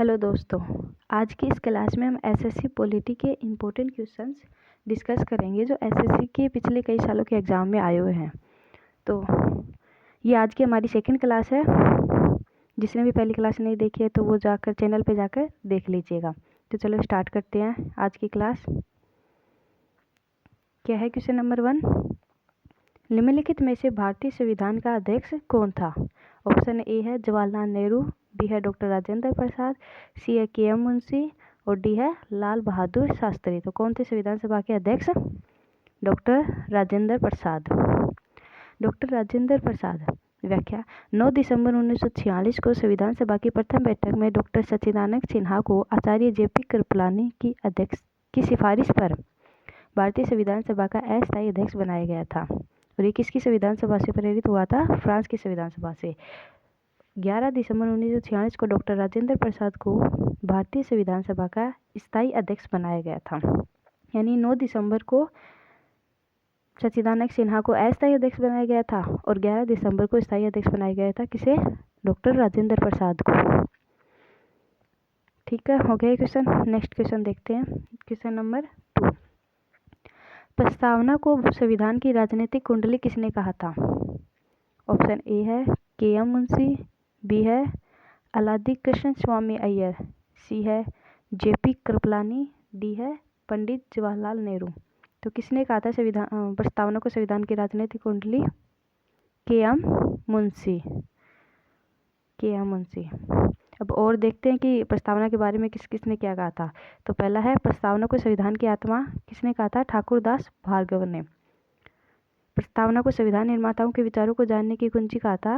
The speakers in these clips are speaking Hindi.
हेलो दोस्तों, आज की इस क्लास में हम एसएससी पॉलिटी के इम्पोर्टेंट क्वेश्चंस डिस्कस करेंगे जो एसएससी के पिछले कई सालों के एग्ज़ाम में आए हुए हैं। तो ये आज की हमारी सेकंड क्लास है। जिसने भी पहली क्लास नहीं देखी है तो वो जाकर चैनल पे जाकर देख लीजिएगा। तो चलो स्टार्ट करते हैं आज की क्लास। क्या है क्वेश्चन नंबर 1, निम्नलिखित में से भारतीय संविधान का अध्यक्ष कौन था? ऑप्शन ए है जवाहरलाल नेहरू, बी है डॉक्टर राजेंद्र प्रसाद, सी है के एम मुंशी और डी है लाल बहादुर शास्त्री। तो कौन थे संविधान सभा के अध्यक्ष? डॉक्टर राजेंद्र प्रसाद। डॉक्टर राजेंद्र प्रसाद। व्याख्या, 9 दिसंबर 1946 को संविधान सभा की प्रथम बैठक में डॉक्टर सच्चिदानंद सिन्हा को आचार्य जेपी कृपलानी की अध्यक्ष की सिफारिश पर भारतीय संविधान सभा का अस्थायी अध्यक्ष बनाया गया था। और ये किसकी संविधान सभा से प्रेरित हुआ था? फ्रांस की संविधान सभा से। 11 दिसंबर 1946 को डॉक्टर राजेंद्र प्रसाद को भारतीय संविधान सभा का स्थायी अध्यक्ष बनाया गया था। यानी 9 दिसंबर को सच्चिदानंद सिन्हा को अस्थायी अध्यक्ष बनाया गया था और 11 दिसंबर को स्थायी अध्यक्ष बनाया गया था। किसे? डॉक्टर राजेंद्र प्रसाद को। ठीक है, हो गया क्वेश्चन। नेक्स्ट क्वेश्चन देखते हैं। क्वेश्चन नंबर 2, प्रस्तावना को संविधान की राजनीतिक कुंडली किसने कहा था? ऑप्शन ए है के एम मुंशी, बी है अलादी कृष्ण स्वामी अय्यर, सी है जेपी कृपलानी, डी है पंडित जवाहरलाल नेहरू। तो किसने कहा था संविधान प्रस्तावना को संविधान की राजनीतिक कुंडली? के एम मुंशी। के एम मुंशी। अब और देखते हैं कि प्रस्तावना के बारे में किसने क्या कहा था। तो पहला है, प्रस्तावना को संविधान की आत्मा किसने कहा था? ठाकुरदास भार्गव ने। प्रस्तावना को संविधान निर्माताओं के विचारों को जानने की कुंजी कहा था?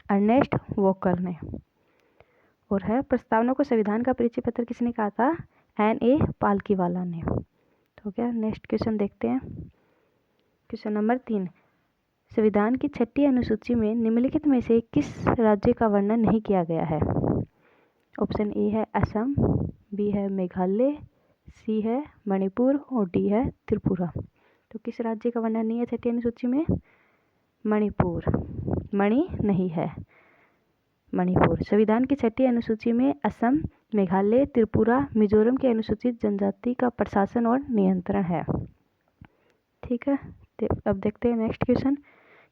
अर्नेस्ट वॉकर ने। और है, प्रस्तावना को संविधान का परिचय पत्र किसने कहा था? N.A. पालकीवाला ने। तो क्या, नेक्स्ट क्वेश्चन देखते हैं। क्वेश्चन नंबर 3, संविधान की 6ठी अनुसूची में निम्नलिखित में से किस राज्य का वर्णन नहीं किया गया है? ऑप्शन ए है असम, बी है मेघालय, सी है मणिपुर और डी है त्रिपुरा। तो किस राज्य का वर्णन नहीं है 6ठी अनुसूची में? मणिपुर। मणि नहीं है, मणिपुर। संविधान की 6ठी अनुसूची में असम, मेघालय, त्रिपुरा, मिजोरम की अनुसूचित जनजाति का प्रशासन और नियंत्रण है। ठीक है, अब देखते हैं नेक्स्ट क्वेश्चन।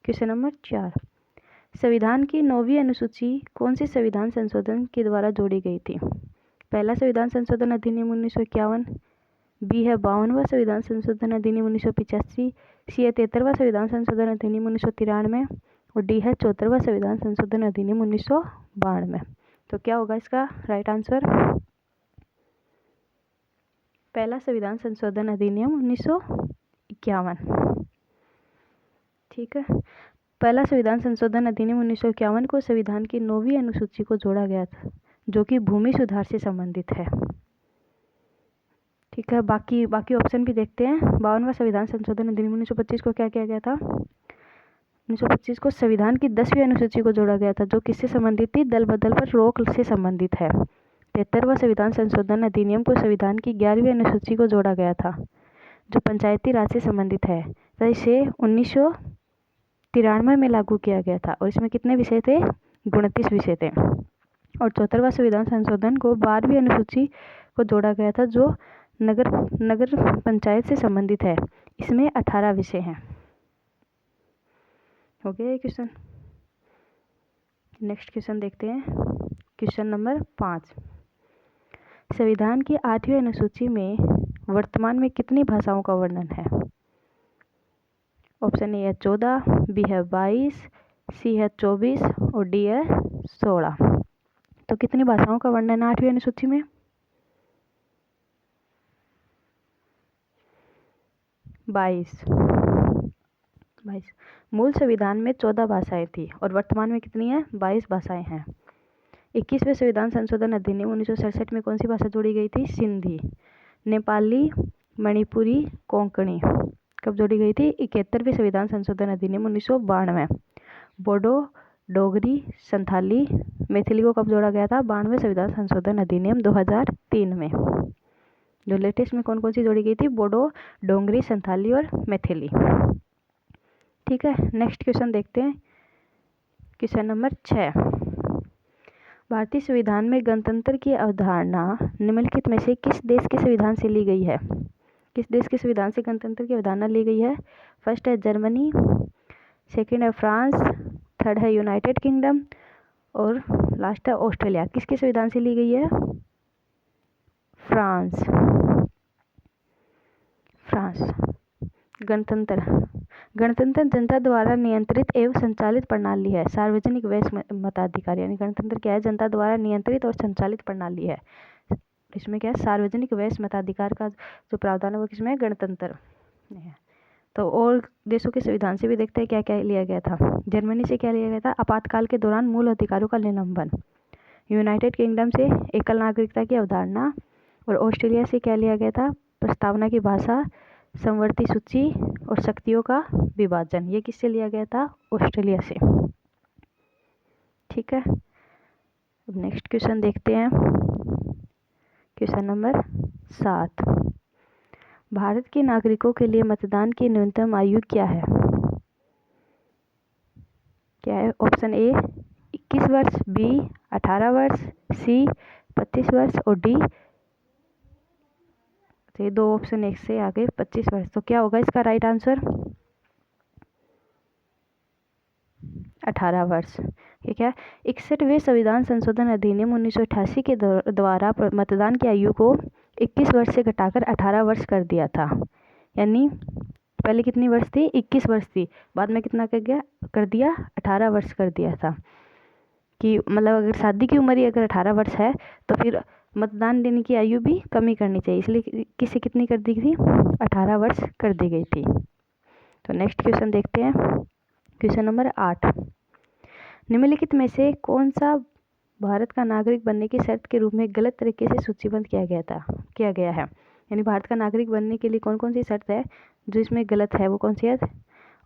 क्वेश्चन नंबर 4, संविधान की 9वीं अनुसूची कौन सी संविधान संशोधन के द्वारा जोड़ी गई थी? पहला संविधान संशोधन अधिनियम 1951, बी है 52वां संविधान संशोधन अधिनियम 1985, सी है 73वां संविधान संशोधन अधिनियम 1993 और डी है 74वां संविधान संशोधन अधिनियम 1992। तो क्या होगा इसका राइट आंसर? पहला संविधान संशोधन अधिनियम 1951। ठीक है, पहला संविधान संशोधन अधिनियम 1951 को संविधान की 9वीं अनुसूची को जोड़ा गया था, जो कि भूमि सुधार से संबंधित है। ठीक है, बाकी ऑप्शन भी देखते हैं। 52वां संविधान संशोधन अधिनियम 1925 को क्या किया गया था? 1925 को संविधान की 10वीं अनुसूची को जोड़ा गया था, जो किससे संबंधित थी? दल बदल पर रोक से संबंधित है। 73वां संविधान संशोधन अधिनियम को संविधान की 11वीं अनुसूची को जोड़ा गया था, जो पंचायती राज से संबंधित है। तो इसे 1993 में लागू किया गया था और इसमें कितने विषय थे? 29 विषय थे। और 74वां संविधान संशोधन को 12वीं अनुसूची को जोड़ा गया था, जो नगर पंचायत से संबंधित है। इसमें 18 विषय हैं। हो गया ये क्वेश्चन। नेक्स्ट क्वेश्चन देखते हैं। क्वेश्चन नंबर 5, संविधान की 8वीं अनुसूची में वर्तमान में कितनी भाषाओं का वर्णन है? ऑप्शन ए है 14, बी है 22, सी है 24 और डी है 16। तो कितनी भाषाओं का वर्णन है 8वीं अनुसूची में? 22। मूल संविधान में 14 भाषाएं थी और वर्तमान में कितनी है? 22 भाषाएं हैं। 21वें संविधान संशोधन अधिनियम 1967 में कौन सी भाषा जोड़ी गई थी? सिंधी। नेपाली, मणिपुरी, कोंकणी कब जोड़ी गई थी? 71वें संविधान संशोधन अधिनियम 1992। बोडो, डोगरी, संथाली, मैथिली को कब जोड़ा गया था? 92वें संविधान संशोधन अधिनियम 2003 में। जो लेटेस्ट में कौन कौन सी जोड़ी गई थी? बोडो, डोंगरी, संथाली और मैथिली। ठीक है, नेक्स्ट क्वेश्चन देखते हैं। क्वेश्चन नंबर 6, भारतीय संविधान में गणतंत्र की अवधारणा निम्नलिखित में से किस देश के संविधान से ली गई है? किस देश के संविधान से गणतंत्र की अवधारणा ली गई है? फर्स्ट है जर्मनी, सेकंड है फ्रांस, थर्ड है यूनाइटेड किंगडम और लास्ट है ऑस्ट्रेलिया। किसके संविधान से ली गई है? फ्रांस। गणतंत्र जनता द्वारा नियंत्रित एवं संचालित प्रणाली है। सार्वजनिक व्यय मताधिकार यानी गणतंत्र क्या है? जनता द्वारा नियंत्रित और संचालित प्रणाली है। इसमें क्या है? सार्वजनिक व्यय मताधिकार का जो प्रावधान है वो किसमें है? गणतंत्र है। तो और देशों के संविधान से भी देखते हैं क्या क्या लिया गया था। जर्मनी से क्या लिया गया था? आपातकाल के दौरान मूल अधिकारों का निलंबन। यूनाइटेड किंगडम से एकल नागरिकता की अवधारणा। और ऑस्ट्रेलिया से क्या लिया गया था? प्रस्तावना की भाषा, समवर्ती सूची और शक्तियों का विभाजन। ये किससे लिया गया था? ऑस्ट्रेलिया से। ठीक है, अब नेक्स्ट क्वेश्चन देखते हैं। क्वेश्चन नंबर 7, भारत के नागरिकों के लिए मतदान की न्यूनतम आयु क्या है? क्या है? ऑप्शन ए 21 वर्ष, बी 18 वर्ष, सी 25 वर्ष और डी, ये दो ऑप्शन एक से आगे 25 वर्ष। तो क्या होगा इसका राइट आंसर? 18 वर्ष। ठीक है, 61वें संविधान संशोधन अधिनियम 1988 के द्वारा मतदान की आयु को 21 वर्ष से घटाकर 18 वर्ष कर दिया था। यानी पहले कितनी वर्ष थी? 21 वर्ष थी, बाद में कितना कर दिया? 18 वर्ष कर दिया था। कि मतलब अगर शादी की उम्र ही अगर 18 वर्ष है तो फिर मतदान देने की आयु भी कमी करनी चाहिए, इसलिए किसे कितनी कर दी थी? 18 वर्ष कर दी गई थी। तो नेक्स्ट क्वेश्चन देखते हैं। क्वेश्चन नंबर 8, निम्नलिखित में से कौन सा भारत का नागरिक बनने की शर्त के रूप में गलत तरीके से सूचीबद्ध किया गया है? यानी भारत का नागरिक बनने के लिए कौन कौन सी शर्त है जो इसमें गलत है? वो कौन सी है?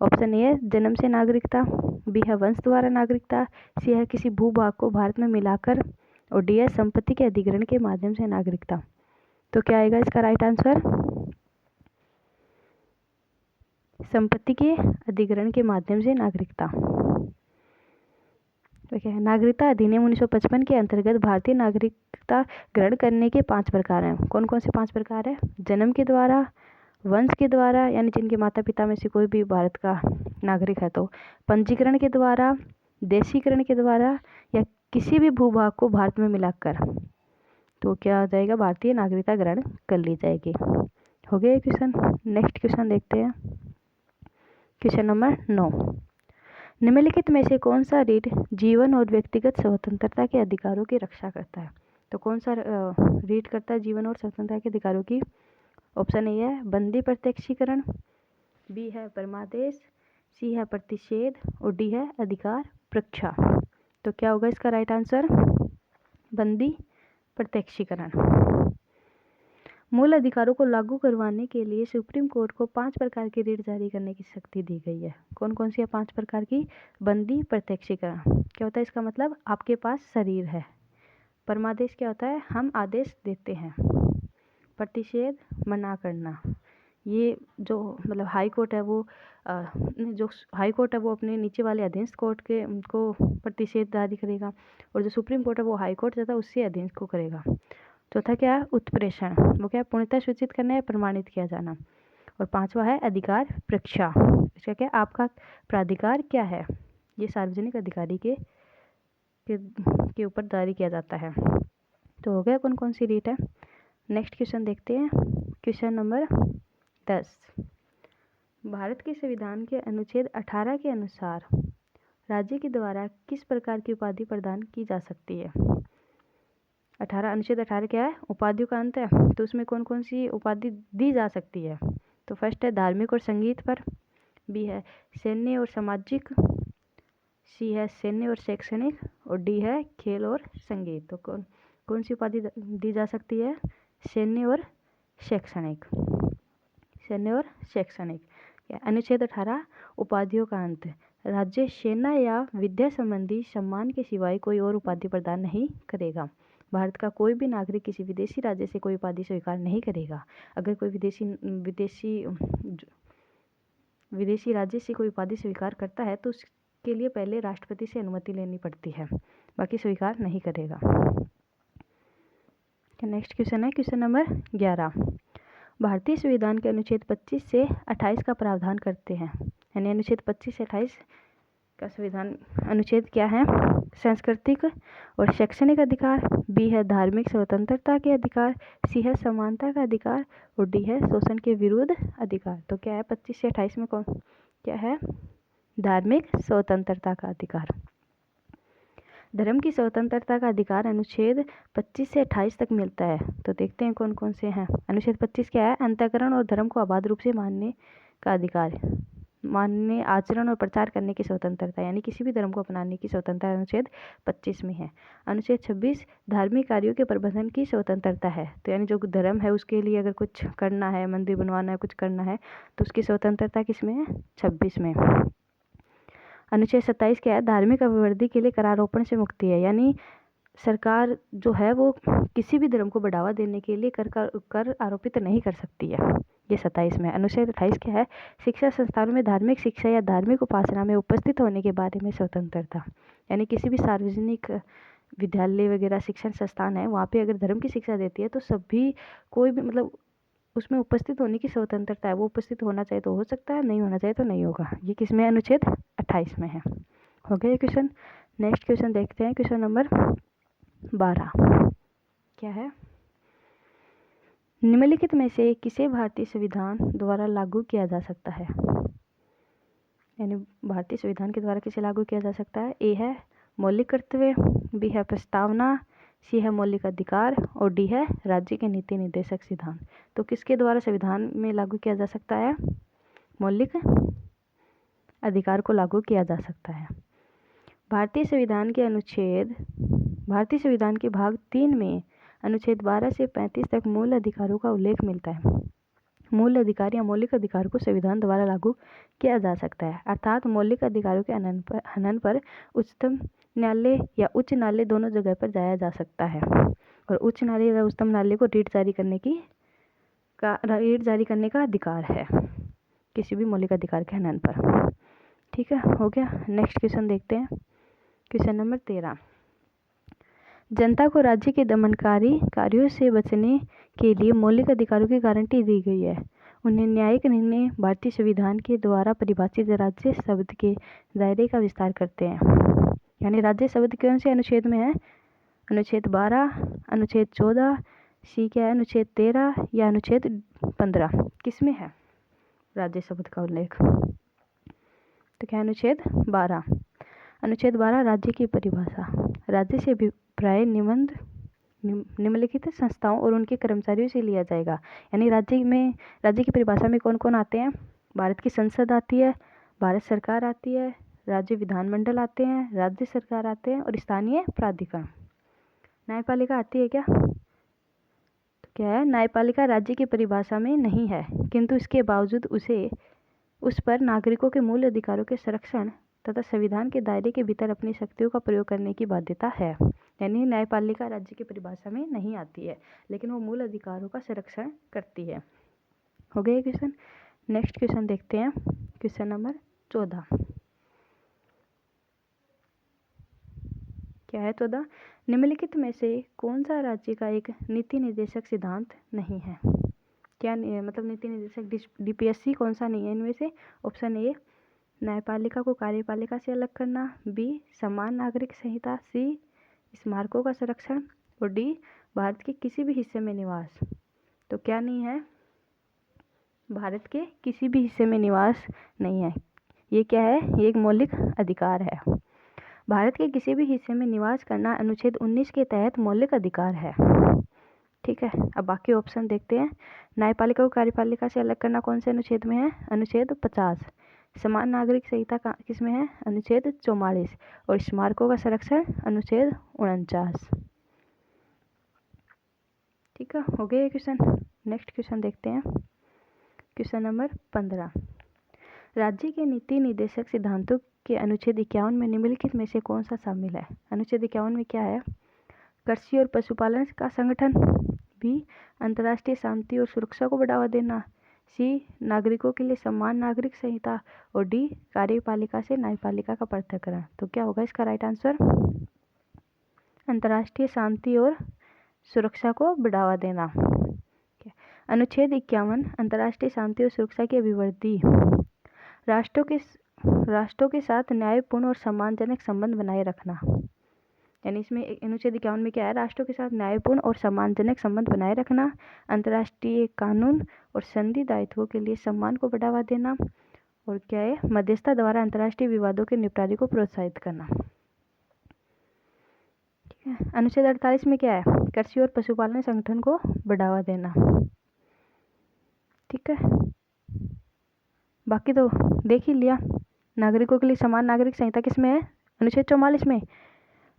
ऑप्शन ए है जन्म से नागरिकता, बी है वंश द्वारा नागरिकता, सी है किसी भूभाग को भारत में मिलाकर और डी है संपत्ति के अधिग्रहण के माध्यम से नागरिकता। तो क्या आएगा इसका राइट आंसर? संपत्ति के अधिग्रहण के माध्यम से नागरिकता। तो क्या है? नागरिकता अधिनियम 1955 के अंतर्गत भारतीय नागरिकता ग्रहण करने के 5 प्रकार हैं। कौन कौन से 5 प्रकार है? जन्म के द्वारा, वंश के द्वारा यानी जिनके माता पिता में से कोई भी भारत का नागरिक है तो, पंजीकरण के द्वारा, देशीकरण के द्वारा या किसी भी भूभाग को भारत में मिलाकर। तो क्या हो जाएगा? भारतीय नागरिकता ग्रहण कर ली जाएगी। हो गया क्वेश्चन। नेक्स्ट क्वेश्चन देखते हैं। क्वेश्चन नंबर 9, निम्नलिखित में से कौन सा रीट जीवन और व्यक्तिगत स्वतंत्रता के अधिकारों की रक्षा करता है? तो कौन सा रीट करता है जीवन और स्वतंत्रता के अधिकारों की? ऑप्शन ए है बंदी प्रत्यक्षीकरण, बी है परमादेश, सी है प्रतिषेध और डी है अधिकार प्रक्षा। तो क्या होगा इसका राइट आंसर? बंदी प्रत्यक्षीकरण। मूल अधिकारों को लागू करवाने के लिए सुप्रीम कोर्ट को 5 प्रकार की रीट जारी करने की शक्ति दी गई है। कौन कौन सी है 5 प्रकार की? बंदी प्रत्यक्षीकरण क्या होता है? इसका मतलब आपके पास शरीर है। परमादेश क्या होता है? हम आदेश देते हैं। प्रतिषेध मना करना, ये जो मतलब हाई कोर्ट है वो जो हाई कोर्ट है वो अपने नीचे वाले अधीनस्थ कोर्ट के उनको प्रतिषेध जारी करेगा, और जो सुप्रीम कोर्ट है वो हाई कोर्ट तथा उससे अधीनस्थ को करेगा। चौथा क्या है? उत्प्रेषण, वो क्या? पूर्णतः सूचित करना या प्रमाणित किया जाना। और 5वां है अधिकार प्रक्षा, इसका क्या? आपका प्राधिकार क्या है? ये सार्वजनिक अधिकारी के ऊपर जारी किया जाता है। तो हो गया कौन कौन सी रीट है। नेक्स्ट क्वेश्चन देखते हैं। क्वेश्चन नंबर 10, भारत के संविधान के अनुच्छेद 18 के अनुसार राज्य के द्वारा किस प्रकार की उपाधि प्रदान की जा सकती है? अनुच्छेद 18 क्या है? उपाधियों का अंत है, तो उसमें कौन कौन सी उपाधि दी जा सकती है? तो फर्स्ट है धार्मिक और संगीत पर, बी है सैन्य और सामाजिक, सी है सैन्य और शैक्षणिक और डी है खेल और संगीत। तो कौन सी उपाधि दी जा सकती है? सैन्य और शैक्षणिक। सैन्य और शैक्षणिक। अनुच्छेद 18 उपाधियों का अंत, राज्य सेना या विद्या संबंधी सम्मान के सिवाय कोई और उपाधि प्रदान नहीं करेगा। भारत का कोई भी नागरिक किसी विदेशी राज्य से कोई उपाधि स्वीकार नहीं करेगा। अगर कोई विदेशी राज्य से कोई उपाधि स्वीकार करता है तो उसके लिए पहले राष्ट्रपति से अनुमति लेनी पड़ती है। बाकी स्वीकार नहीं करेगा। नेक्स्ट क्वेश्चन है क्वेश्चन नंबर 11। भारतीय संविधान के अनुच्छेद 25 से 28 का प्रावधान करते हैं, यानी अनुच्छेद 25 से 28 का संविधान अनुच्छेद क्या है? सांस्कृतिक और शैक्षणिक अधिकार, बी है धार्मिक स्वतंत्रता के अधिकार, सी है समानता का अधिकार और डी है शोषण के विरुद्ध अधिकार। तो क्या है 25 से 28 में कौन क्या है? धार्मिक स्वतंत्रता का अधिकार। धर्म की स्वतंत्रता का अधिकार अनुच्छेद 25 से 28 तक मिलता है। तो देखते हैं कौन कौन से हैं। अनुच्छेद 25 क्या है? अंतःकरण और धर्म को अबाध रूप से मानने का अधिकार, मानने, आचरण और प्रचार करने की स्वतंत्रता, यानी किसी भी धर्म को अपनाने की स्वतंत्रता अनुच्छेद 25 में है। अनुच्छेद 26 धार्मिक कार्यों के प्रबंधन की स्वतंत्रता है। तो यानी जो धर्म है उसके लिए अगर कुछ करना है, मंदिर बनवाना है, कुछ करना है, तो उसकी स्वतंत्रता किस में है? 26 में। अनुच्छेद 27 क्या है? धार्मिक अभिवृद्धि के लिए करारोपण से मुक्ति है, यानी सरकार जो है वो किसी भी धर्म को बढ़ावा देने के लिए कर आरोपित नहीं कर सकती है। ये 27 में। अनुच्छेद 28 क्या है? शिक्षा संस्थानों में धार्मिक शिक्षा या धार्मिक उपासना में उपस्थित होने के बारे में स्वतंत्रता, यानी किसी भी सार्वजनिक विद्यालय वगैरह शिक्षण संस्थान है वहाँ पे अगर धर्म की शिक्षा देती है तो सभी कोई भी मतलब उसमें उपस्थित होने की स्वतंत्रता है। वो उपस्थित होना चाहिए तो हो सकता है, नहीं होना चाहिए तो नहीं होगा। ये किस में? अनुच्छेद 28 में है। हो गया ये क्वेश्चन। नेक्स्ट क्वेश्चन देखते हैं क्वेश्चन नंबर 12 क्या है? निम्नलिखित में से किसे भारतीय संविधान द्वारा लागू किया जा सकता है? यानी भारतीय संविधान के द्वारा किसे लागू किया जा सकता है? ए है मौलिक कर्तव्य, बी है प्रस्तावना, सी है मौलिक अधिकार और डी है राज्य के नीति निर्देशक सिद्धांत। तो किसके द्वारा संविधान में लागू किया जा सकता है? मौलिक अधिकार को लागू किया जा सकता है। भारतीय संविधान के भाग 3 में अनुच्छेद 12 से 35 तक मूल अधिकारों का उल्लेख मिलता है। मूल अधिकार या मौलिक अधिकार को संविधान द्वारा लागू किया जा सकता है, अर्थात मौलिक अधिकारों के हनन पर उच्चतम न्यायालय या उच्च न्यायालय दोनों जगह पर जाया जा सकता है। और उच्च न्यायालय या उच्चतम न्यायालय को रीट जारी करने का अधिकार है किसी भी मौलिक अधिकार के हनन पर। ठीक है, हो गया। नेक्स्ट क्वेश्चन देखते हैं क्वेश्चन नंबर 13। जनता को राज्य के दमनकारी कार्यों से बचने के लिए मौलिक अधिकारों की गारंटी दी गई है। उन्हें न्यायिक निर्णय भारतीय संविधान के द्वारा परिभाषित राज्य शब्द के दायरे का विस्तार करते हैं। यानी राज्य शब्द कौन से अनुच्छेद में है? अनुच्छेद 12, अनुच्छेद 14, सी क्या है? अनुच्छेद 13 या अनुच्छेद 15, किस में है राज्य शब्द का उल्लेख? तो क्या? अनुच्छेद 12। अनुच्छेद 12 राज्य की परिभाषा। राज्य से अभिप्राय निम्नलिखित संस्थाओं और उनके कर्मचारियों से लिया जाएगा। यानी राज्य की परिभाषा में कौन कौन आते हैं? भारत की संसद आती है, भारत सरकार आती है, राज्य विधानमंडल आते हैं, राज्य सरकार आते हैं और स्थानीय प्राधिकरण। न्यायपालिका आती है क्या? तो क्या है? न्यायपालिका राज्य की परिभाषा में नहीं है, किंतु इसके बावजूद उस पर नागरिकों के मूल अधिकारों के संरक्षण तथा संविधान के दायरे के भीतर अपनी शक्तियों का प्रयोग करने की बाध्यता है। यानी न्यायपालिका राज्य की परिभाषा में नहीं आती है, लेकिन वो मूल अधिकारों का संरक्षण करती है। हो गया क्वेश्चन। नेक्स्ट क्वेश्चन देखते हैं क्वेश्चन नंबर 14 क्या है? 14 निम्नलिखित में से कौन सा राज्य का एक नीति निर्देशक सिद्धांत नहीं है? क्या मतलब नीति निर्देशक डीपीएससी कौन सा नहीं है इनमें से? ऑप्शन ए न्यायपालिका को कार्यपालिका से अलग करना, बी समान नागरिक संहिता, सी स्मारकों का संरक्षण और डी भारत के किसी भी हिस्से में निवास। तो क्या नहीं है? भारत के किसी भी हिस्से में निवास नहीं है। ये क्या है? ये एक मौलिक अधिकार है। भारत के किसी भी हिस्से में निवास करना अनुच्छेद 19 के तहत मौलिक अधिकार है। ठीक है, अब बाकी ऑप्शन देखते हैं। न्यायपालिका को कार्यपालिका से अलग करना कौन से अनुच्छेद में है? अनुच्छेद 50। समान नागरिक संहिता किस में है? अनुच्छेद 44। और स्मारकों का संरक्षण अनुच्छेद 49। ठीक है, हो गया ये क्वेश्चन। नेक्स्ट क्वेश्चन देखते हैं क्वेश्चन नंबर 15। राज्य के नीति निर्देशक सिद्धांतों के अनुच्छेद 51 में निम्नलिखित में से कौन सा शामिल है? अनुच्छेद 51 में क्या है? कृषि और पशुपालन का संगठन, बी अंतर्राष्ट्रीय शांति और सुरक्षा को बढ़ावा देना, सी नागरिकों के लिए समान नागरिक संहिता और डी कार्यपालिका से न्यायपालिका का पृथक्करण। तो क्या होगा इसका राइट आंसर? अंतर्राष्ट्रीय शांति और सुरक्षा को बढ़ावा देना। अनुच्छेद 51 अंतर्राष्ट्रीय शांति और सुरक्षा की अभिवृद्धि। राष्ट्रों के साथ न्यायपूर्ण और सम्मानजनक संबंध बनाए रखना। यानी इसमें अनुच्छेद 51 में क्या है, राष्ट्रों के साथ न्यायपूर्ण और सम्मानजनक संबंध बनाए रखना, अंतर्राष्ट्रीय कानून और संधि दायित्वों के लिए सम्मान को बढ़ावा देना, और क्या है, मध्यस्थता द्वारा अंतर्राष्ट्रीय विवादों के निपटारे को प्रोत्साहित करना। ठीक है। अनुच्छेद 48 में क्या है, कृषि और पशुपालन संगठन को बढ़ावा देना। ठीक है, बाकी तो देख ही लिया। नागरिकों के लिए समान नागरिक संहिता किसमें है, अनुच्छेद 44 में,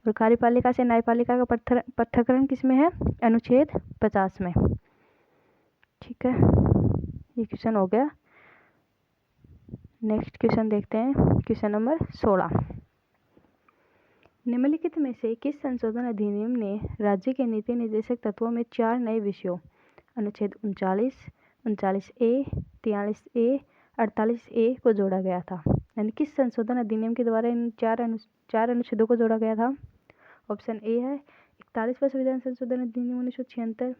और कार्यपालिका से न्यायपालिका का पृथक्करण किसमें है, अनुच्छेद 50 में। ठीक है, ये क्वेश्चन हो गया। नेक्स्ट क्वेश्चन देखते हैं, क्वेश्चन नंबर 16। निम्नलिखित में से किस संशोधन अधिनियम ने राज्य के नीति निर्देशक तत्वों में 4 नए विषयों, अनुच्छेद 39, 39A, 43A, 48A को जोड़ा गया था? यानी किस संशोधन अधिनियम के द्वारा इन चार अनुच्छेदों को जोड़ा गया था? ऑप्शन ए है 41वां संविधान संशोधन अधिनियम 1976,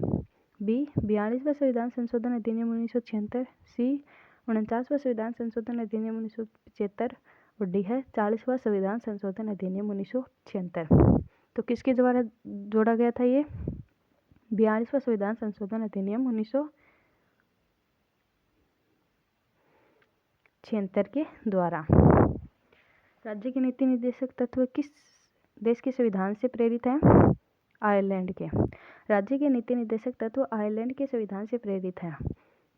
बी 42वां संविधान संशोधन अधिनियम 1976, सी 49वां संविधान संशोधन अधिनियम 1975, और डी है 40वां संविधान संशोधन अधिनियम 1976। तो किसके द्वारा जोड़ा गया था ये? 42वां संविधान संशोधन अधिनियम 1976 के द्वारा। राज्य के नीति निर्देशक तत्व किस देश के संविधान से प्रेरित हैं? आयरलैंड के। राज्य के नीति निर्देशक तत्व आयरलैंड के संविधान से प्रेरित हैं।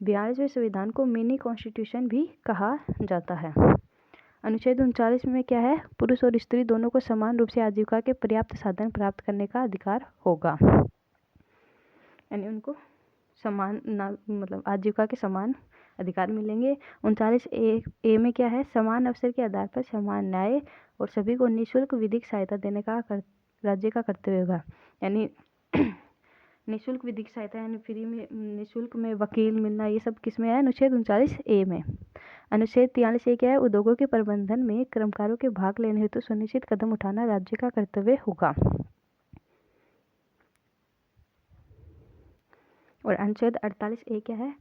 42वें संविधान को मिनी कॉन्स्टिट्यूशन भी कहा जाता है। अनुच्छेद 39 में क्या है, पुरुष और स्त्री दोनों को समान रूप से आजीविका के पर्याप्त साधन प्राप्त करने का अधिकार होगा। यानी उनको समान मतलब आजीविका के समान अधिकार मिलेंगे। 39A में क्या है, समान अवसर के आधार पर समान न्याय और सभी को निःशुल्क विधिक सहायता देने का राज्य का कर्तव्य होगा। यानी निःशुल्क विधिक सहायता यानी फ्री में, निःशुल्क में वकील मिलना, ये सब किस में है? अनुच्छेद 39A में। अनुच्छेद 43A क्या है, उद्योगों के प्रबंधन में कर्मकारों के भाग लेने हेतु सुनिश्चित कदम उठाना राज्य का कर्तव्य होगा। और अनुच्छेद 48A क्या है,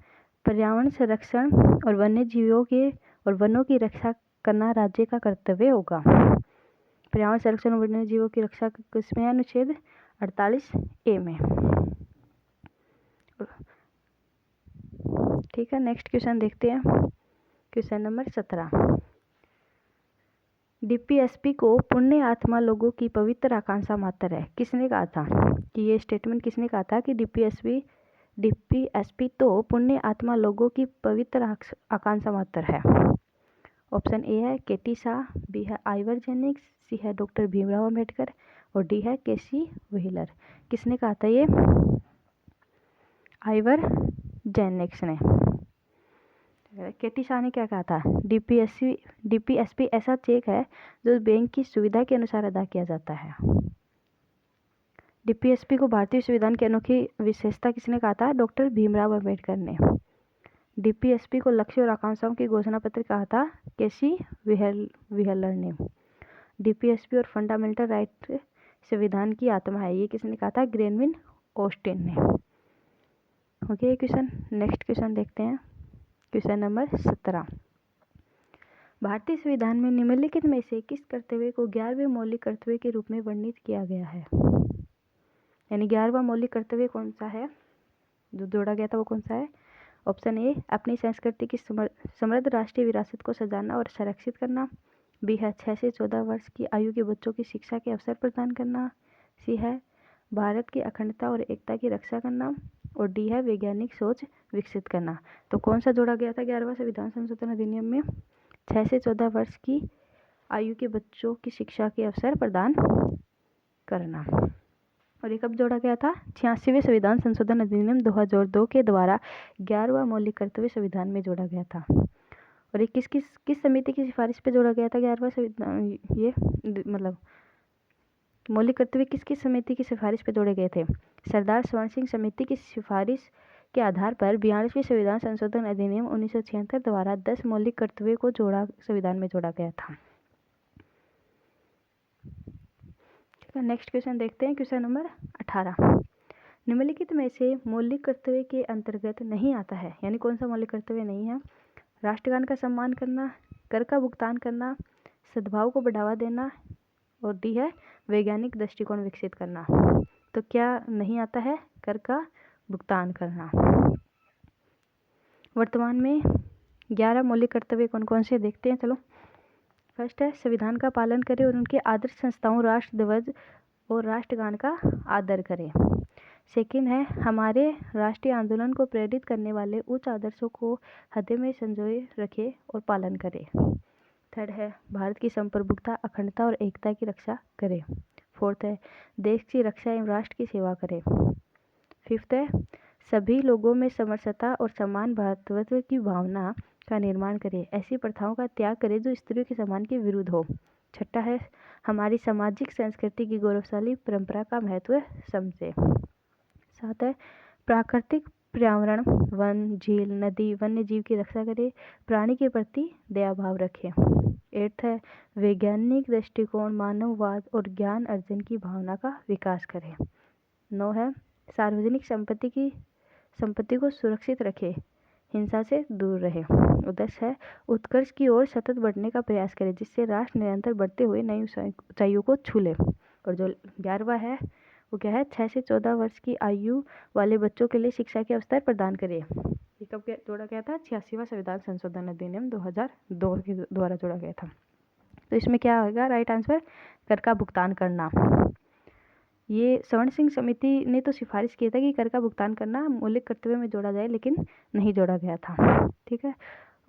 पर्यावरण संरक्षण और वन्य जीवों के और वनों की रक्षा करना राज्य का कर्तव्य होगा। पर्यावरण संरक्षण और वन्य जीवों की रक्षा किसमें है? अनुच्छेद 48A में। ठीक है, नेक्स्ट क्वेश्चन देखते हैं, क्वेश्चन नंबर 17। डीपीएसपी को पुण्य आत्मा लोगों की पवित्र आकांक्षा मात्र है, किसने कहा था? कि ये स्टेटमेंट किसने कहा था कि डीपीएसपी तो पुण्य आत्मा लोगों की पवित्र आकांक्षा मात्र है? ऑप्शन ए है केटी शाह, बी है आइवर जेनिंग्स, सी है डॉक्टर भीमराव अम्बेडकर, और डी है केसी व्हीलर। किसने कहा था ये? आइवर जेनिंग्स ने। केटी शाह ने क्या कहा था? डीपीएसपी ऐसा चेक है जो बैंक की सुविधा के अनुसार अदा किया जाता है। डीपीएसपी को भारतीय संविधान की अनोखी विशेषता किसने कहा था? डॉक्टर भीमराव अम्बेडकर ने। डीपीएसपी को लक्ष्य और आकांक्षाओं की घोषणा पत्र कहा था केसी व्हीलर ने। डीपीएसपी और फंडामेंटल राइट संविधान की आत्मा है, ये किसने कहा था? ग्रेनविन ऑस्टिन ने। ओके क्वेश्चन, नेक्स्ट क्वेश्चन देखते हैं, क्वेश्चन नंबर 17। भारतीय संविधान में निम्नलिखित में से किस कर्तव्य को 11वें मौलिक कर्तव्य के रूप में वर्णित किया गया है? यानी 11वां मौलिक कर्तव्य कौन सा है जो जोड़ा गया था, वो कौन सा है? ऑप्शन ए अपनी संस्कृति की समृद्ध राष्ट्रीय विरासत को सजाना और संरक्षित करना, बी है 6 से 14 वर्ष की आयु के बच्चों की शिक्षा के अवसर प्रदान करना, सी है भारत की अखंडता और एकता की रक्षा करना, और डी है वैज्ञानिक सोच विकसित करना। तो कौन सा जोड़ा गया था 11वां संविधान संशोधन अधिनियम में? 6 से 14 वर्ष की आयु के बच्चों की शिक्षा के अवसर प्रदान करना। और ये कब जोड़ा गया था? 86वें संविधान संशोधन अधिनियम 2002 के द्वारा 11वां मौलिक कर्तव्य संविधान में जोड़ा गया था। और ये किस समिति की सिफारिश पे जोड़ा गया था 11वां संविधान? ये मतलब मौलिक कर्तव्य किस समिति की सिफारिश पे जोड़े गए थे? सरदार स्वर्ण सिंह समिति की सिफारिश के आधार पर 42वें संविधान संशोधन अधिनियम 1976 द्वारा 10 मौलिक कर्तव्य को संविधान में जोड़ा गया था। ठीक है, नेक्स्ट क्वेश्चन देखते हैं, क्वेश्चन नंबर 18। निम्नलिखित में से मौलिक कर्तव्य के अंतर्गत नहीं आता है, यानी कौन सा मौलिक कर्तव्य नहीं है? राष्ट्रगान का सम्मान करना, कर का भुगतान करना, सद्भाव को बढ़ावा देना, और डी है वैज्ञानिक दृष्टिकोण विकसित करना। तो क्या नहीं आता है? कर का भुगतान करना। वर्तमान में 11 मौलिक कर्तव्य कौन कौन से देखते हैं, चलो। फर्स्ट है संविधान का पालन करें और उनके आदर्श संस्थाओं राष्ट्र ध्वज और राष्ट्रगान का आदर करें। सेकंड है हमारे राष्ट्रीय आंदोलन को प्रेरित करने वाले उच्च आदर्शों को हृदय में संजोए रखे और पालन करें। थर्ड है भारत की संप्रभुता, अखंडता और एकता की रक्षा करें। फोर्थ है देश की रक्षा एवं राष्ट्र की सेवा करें। फिफ्थ है सभी लोगों में समरसता और समान भ्रातृत्व की भावना का निर्माण करें, ऐसी प्रथाओं का त्याग करें जो स्त्रियों के सम्मान के विरुद्ध हो। छठा है हमारी सामाजिक संस्कृति की गौरवशाली परंपरा का महत्व समझे। सात है प्राकृतिक पर्यावरण, वन, झील, नदी, वन्य जीव की रक्षा करें, प्राणी के प्रति दया भाव रखें। एट्थ है वैज्ञानिक दृष्टिकोण, मानववाद और ज्ञान अर्जन की भावना का विकास करें। 9 है सार्वजनिक संपत्ति को सुरक्षित रखें, हिंसा से दूर रहे। और 10 है उत्कर्ष की ओर सतत बढ़ने का प्रयास करें, जिससे राष्ट्र निरंतर बढ़ते हुए नई ऊंचाइयों को छू ले। और जो 11वां है वो क्या है, 6 से 14 वर्ष की आयु वाले बच्चों के लिए शिक्षा के अवसर प्रदान करें। ये कब जोड़ा गया था? 86वां संविधान संशोधन अधिनियम 2002 के द्वारा जोड़ा गया था। तो इसमें क्या होगा राइट आंसर? कर का भुगतान करना। ये स्वर्ण सिंह समिति ने तो सिफारिश किया था कि कर का भुगतान करना मौलिक कर्तव्य में जोड़ा जाए, लेकिन नहीं जोड़ा गया था। ठीक है,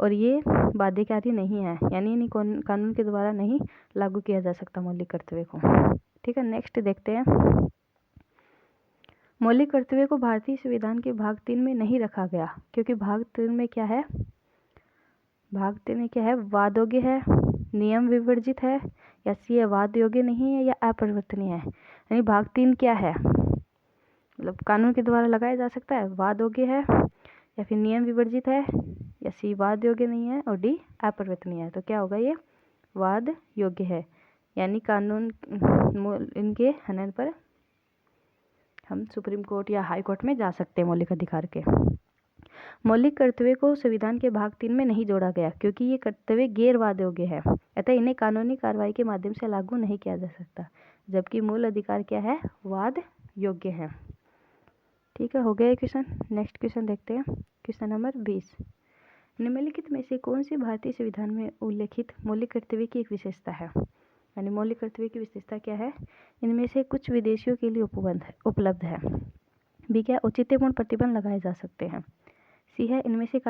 और ये बाध्यकारी नहीं है, यानी इन्हीं कानून के द्वारा नहीं लागू किया जा सकता मौलिक कर्तव्य को। ठीक है, नेक्स्ट देखते हैं। मौलिक कर्तव्य को भारतीय संविधान के भाग 3 में नहीं रखा गया, क्योंकि भाग 3 में क्या है? भाग 3 में क्या है? वाद योग्य है, नियम विवर्जित है, या सी वाद योग्य नहीं है, या अपरिवर्तनीय है। यानी भाग 3 क्या है? मतलब कानून के द्वारा लगाया जा सकता है, वाद योग्य है, या फिर नियम विवर्जित है, या सी वाद योग्य नहीं है, और डी अपरिवर्तनीय है। तो क्या होगा? ये वाद योग्य है, यानी कानून इनके हनन पर हम सुप्रीम कोर्ट या हाई कोर्ट में जा सकते हैं मौलिक अधिकार के। मौलिक कर्तव्य को संविधान के भाग 3 में नहीं जोड़ा गया, क्योंकि ये कर्तव्य गैर वाद योग्य है, अतः इन्हें कानूनी कार्रवाई के माध्यम से लागू नहीं किया जा सकता, जबकि मूल अधिकार क्या है? वाद योग्य है। ठीक है, हो गया क्वेश्चन। नेक्स्ट क्वेश्चन देखते हैं, क्वेश्चन नंबर 20। निम्नलिखित में से कौन सी भारतीय संविधान में उल्लेखित मौलिक कर्तव्य की एक विशेषता है? यानी मौलिक कर्तव्य की विशेषता क्या है? इनमें से कुछ विदेशियों के लिए उपलब्ध है। बी क्या? औचित्यपूर्ण प्रतिबंध लगाए जा सकते हैं। सी है इनमें से कुछ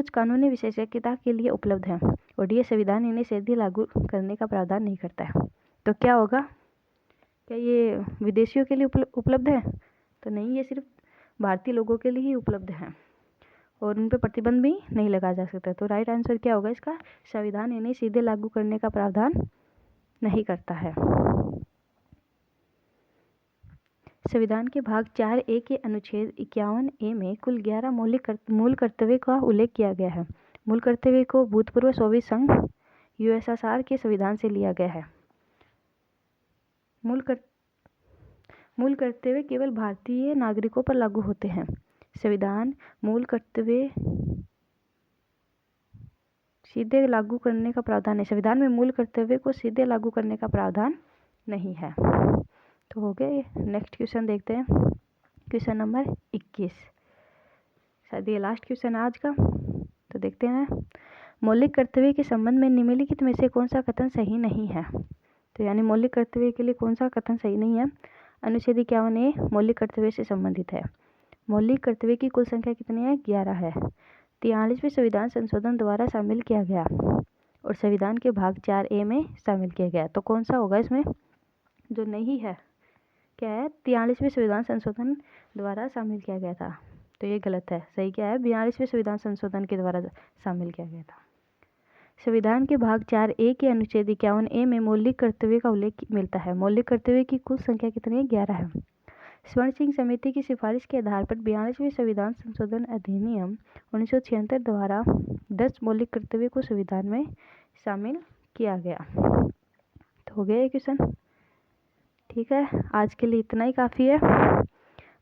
कानूनी विशेषज्ञता के लिए उपलब्ध है। और डी संविधान इन्हें सीधे लागू करने का प्रावधान नहीं करता है। तो क्या होगा? क्या ये विदेशियों के लिए उपलब्ध है? तो नहीं, ये सिर्फ भारतीय लोगों के लिए ही उपलब्ध है और उन पर प्रतिबंध भी नहीं लगाया जा सकता। तो राइट आंसर क्या होगा इसका? संविधान इन्हें सीधे लागू करने का प्रावधान नहीं करता है। संविधान के भाग 4A के अनुच्छेद 51A में कुल 11 मूल कर्तव्य का उल्लेख किया गया है। मूल कर्तव्य को भूतपूर्व सोवियत संघ USSR के संविधान से लिया गया है। मूल कर्तव्य केवल भारतीय नागरिकों पर लागू होते हैं। संविधान मूल कर्तव्य सीधे लागू करने का प्रावधान है। संविधान में मूल कर्तव्य को सीधे लागू करने का प्रावधान नहीं है। तो हो गए। नेक्स्ट क्वेश्चन देखते हैं, क्वेश्चन नंबर 21। शायद ये लास्ट क्वेश्चन है आज का। तो देखते हैं, मौलिक कर्तव्य के संबंध में निम्नलिखित में से कौन सा कथन सही नहीं है? तो यानी मौलिक कर्तव्य के लिए कौन सा कथन सही नहीं है? अनुच्छेद 51A मौलिक कर्तव्य से संबंधित है। मौलिक कर्तव्य की कुल संख्या कितनी है? 11 है। 43वें संविधान संशोधन द्वारा शामिल किया गया और संविधान के भाग 4A में शामिल किया गया। तो कौन सा होगा इसमें जो नहीं है? क्या है? 43वें संविधान संशोधन द्वारा शामिल किया गया था, तो ये गलत है। सही क्या है? 42वें संविधान संशोधन के द्वारा शामिल किया गया था। संविधान के भाग 4A के अनुच्छेद 51A में मौलिक कर्तव्य का उल्लेख मिलता है। मौलिक कर्तव्य की कुल संख्या कितनी है? 11 है। स्वर्ण सिंह समिति की सिफारिश के आधार पर 42वें संविधान संशोधन अधिनियम 1976 द्वारा 10 मौलिक कर्तव्य को संविधान में शामिल किया गया। तो हो गया ये क्वेश्चन। ठीक है, आज के लिए इतना ही काफ़ी है,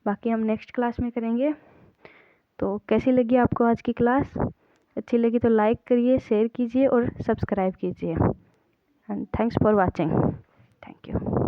बाकी हम नेक्स्ट क्लास में करेंगे। तो कैसी लगी आपको आज की क्लास? अच्छी लगी तो लाइक करिए, शेयर कीजिए और सब्सक्राइब कीजिए। And thanks for watching. Thank you.